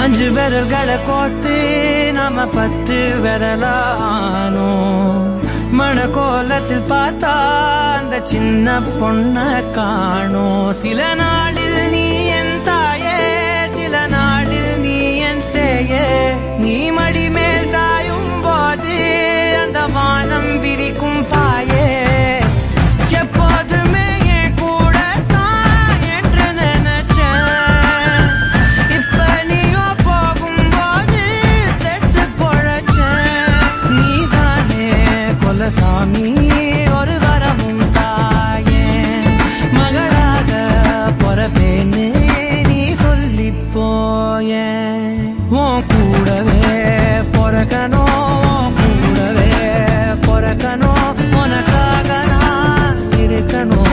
அஞ்சு விரல்களை கோத்து நாம 10 விரலானோ மணக்கோலத்தில் பார்த்தா அந்த சின்ன பொண்ண காணோ சில நாளில் நீ என் தாயே சில நாளில் நீ என் சேயே நீ மடி மேல் சாயும் போது அந்த வானம் விரிக்கும் பாயே எப்போதுமே என் கூட தான் என்று நினைச்சேன் இப்ப நீயோ போகும்போது செத்து பொழைச்சேன் நீதானே கொலசாமி ஒரு வரமும் தாயே மகளாக பொறப்பேன்னு நீ சொல்லி போயே உன் கூடவே பொறக்கணும் கூடவே பொறக்கணும் உனக்காக நான் இருக்கணும்